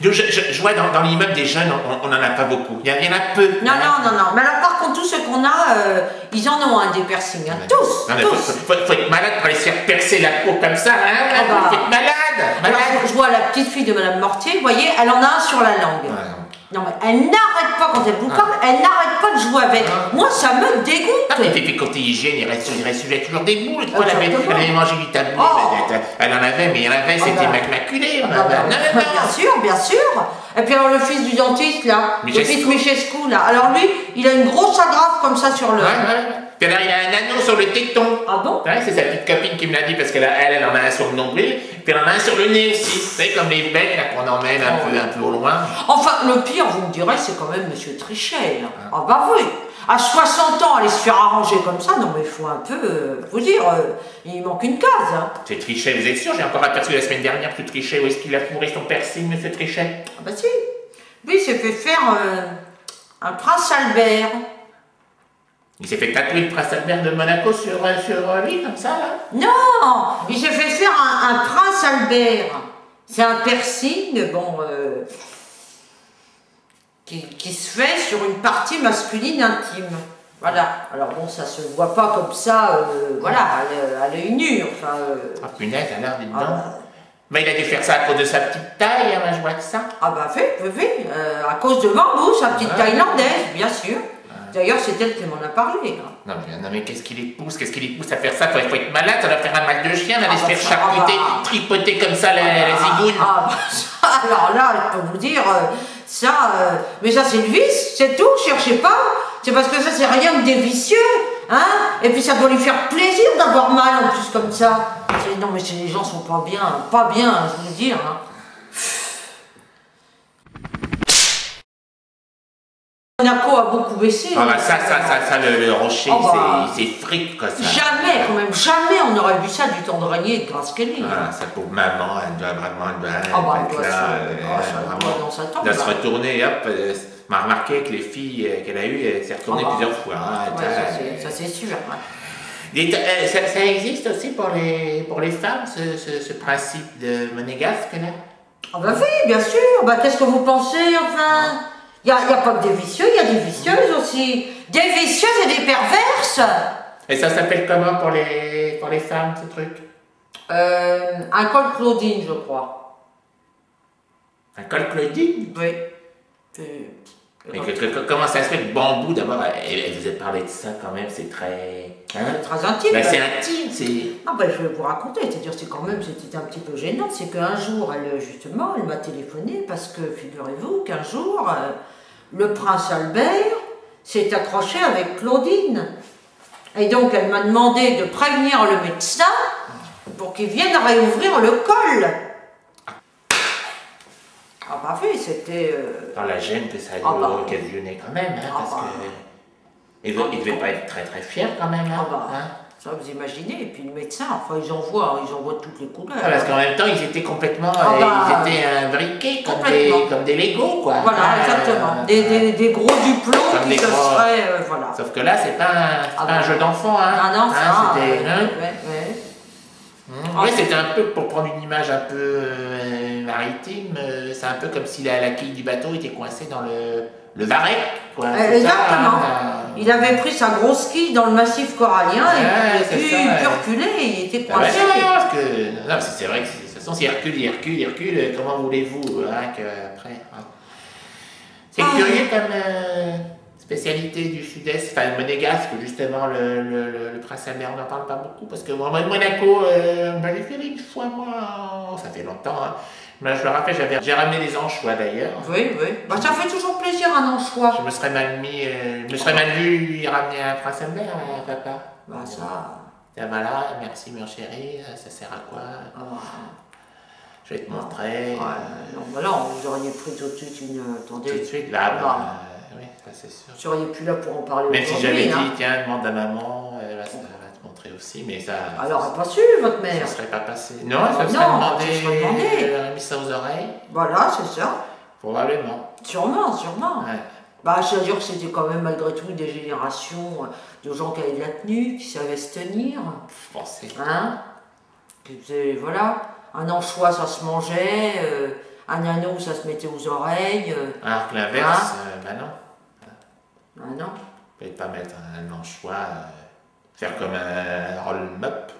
Je vois dans l'immeuble des jeunes, on n'en a pas beaucoup. Il y en a peu. Non. Mais alors par contre, tous ceux qu'on a, ils en ont un des piercings. Hein. Tous. Faut être malade pour aller se faire percer la peau comme ça. Hein. Faut être malade. Alors, je vois la petite fille de Madame Mortier, vous voyez, elle en a un sur la langue. Ouais. Non mais elle n'arrête pas quand elle vous parle, elle n'arrête pas de jouer avec. Moi ça me dégoûte. Ah, mais t'es côté hygiène, il reste toujours des boules. Elle avait mangé du tablier, elle en avait, mais il y en avait, c'était maculé. Bien sûr. Et puis alors le fils du dentiste là, le fils Michescu là, alors lui, il a une grosse agrafe comme ça sur le... Puis alors il a un anneau sur le téton. Ah bon? Ouais, c'est sa petite copine qui me l'a dit parce qu'elle en a un sur le nombril, puis elle en a un sur le nez aussi. Vous savez, comme les bêtes qu'on emmène un peu au loin. Enfin, le pire, vous me direz, c'est quand même Monsieur Trichet. Ah bah oui. À 60 ans, aller se faire arranger comme ça, non mais il faut un peu, vous dire, il manque une case. Hein. C'est Trichet, vous êtes sûr? J'ai encore aperçu la semaine dernière que Trichet, où est-ce qu'il a fourré son piercing, Monsieur Trichet? Ah bah si. Lui, il s'est fait faire un prince Albert. Il s'est fait tatouer le prince Albert de Monaco sur lui, comme ça, là? Non, il s'est fait faire un prince Albert. C'est un piercing, bon, qui se fait sur une partie masculine intime. Voilà. Alors bon, ça se voit pas comme ça, voilà, à l'œil nu, enfin... Ah punaise, alors, dis donc. Mais il a dû faire ça à cause de sa petite taille, hein, je vois que ça. Ah bah oui, à cause de Bambou, sa petite thaïlandaise, bien sûr. D'ailleurs, c'est elle qui m'en a parlé. Hein. Non mais qu'est-ce qui les pousse à faire ça? Faut être malade, ça doit faire un mal de chien, d'aller se faire charcuter, tripoter comme ça la zigoune. Alors là, je peux vous dire, mais ça c'est le vice, c'est tout, cherchez pas. C'est parce que ça c'est rien que des vicieux, hein. Et puis ça doit lui faire plaisir d'avoir mal en plus comme ça. Non mais les gens sont pas bien, je vous dire. Hein. Monaco a beaucoup baissé. Ah bah ça, le rocher, c'est fric, quoi, ça. Jamais, quand même, jamais on aurait vu ça du temps de régner de Grace Kelly. Ah, sa pauvre maman, elle doit vraiment elle doit se retourner, hop, m'a remarqué que les filles qu'elle a eues, elle s'est retournée plusieurs fois. Ça c'est sûr. Ça existe aussi pour les femmes, ce principe de monégasque, là? Ah bah oui, bien sûr, qu'est-ce que vous pensez, enfin? Il n'y a pas que des vicieux, il y a des vicieuses aussi. Des vicieuses et des perverses. Et ça s'appelle comment pour les femmes, ce truc? Un col Claudine, je crois. Un col Claudine? Oui. Mais comment ça se fait que Bambou, d'abord, elle vous a parlé de ça quand même, c'est très... Hein? Très intime. C'est intime, c'est... Ah je vais vous raconter, c'est-à-dire c'est quand même, c'était un petit peu gênant, c'est qu'un jour, elle m'a téléphoné parce que, figurez-vous, qu'un jour, le prince Albert s'est accroché avec Claudine. Et donc, elle m'a demandé de prévenir le médecin pour qu'il vienne réouvrir le col. Ah bah oui, c'était... Dans la gêne que ça a occasionné quand même, hein, parce que... Il devait pas être très très fier quand même, hein. Ça vous imaginez, et puis le médecin, enfin ils envoient toutes les couleurs. Parce qu'en même temps, ils étaient complètement... ils étaient imbriqués comme des Legos, quoi. Voilà, exactement. Des gros duplons qui se seraient... voilà. Sauf que là, c'est pas un jeu d'enfant, hein. Ah non, c'était... Oui, c'était un peu, pour prendre une image un peu maritime, c'est un peu comme si la quille du bateau était coincée dans le varech, quoi. Exactement. Il avait pris sa grosse quille dans le massif corallien et puis reculé, il était coincé. C'est vrai que de toute façon, si il recule, comment voulez-vous qu'après... C'est curieux comme spécialité du sud-est, enfin monégasque, justement, le prince Albert, on n'en parle pas beaucoup, parce que moi, Monaco, j'ai fait une fois, moi, ça fait longtemps, hein. Mais je me rappelle, j'ai ramené des anchois d'ailleurs. Oui. Ça fait toujours plaisir un anchois. Je me serais mal vu ramener un prince Albert, papa. Voilà, merci mon chéri, ça sert à quoi? Je vais te montrer. Non, vous auriez pris tout de suite une... Attendez. Tout de suite, là, oui, ça c'est sûr. Vous seriez plus là pour en parler. Même si j'avais dit, tiens, demande à maman, elle va te montrer aussi, mais ça... Alors, elle n'a pas su, votre mère. Ça serait pas passé. Non, ça serait demandé. Elle aurait mis ça aux oreilles. Voilà, c'est ça. Probablement. Sûrement. Ouais. C'est-à-dire que c'était quand même malgré tout des générations de gens qui avaient de la tenue, qui savaient se tenir. Je pensais. Hein? Voilà. un anchois, ça se mangeait, un anneau, ça se mettait aux oreilles. Alors que l'inverse, bah non. Ah non. Vous ne pouvez pas mettre un anchois, faire comme un roll-up.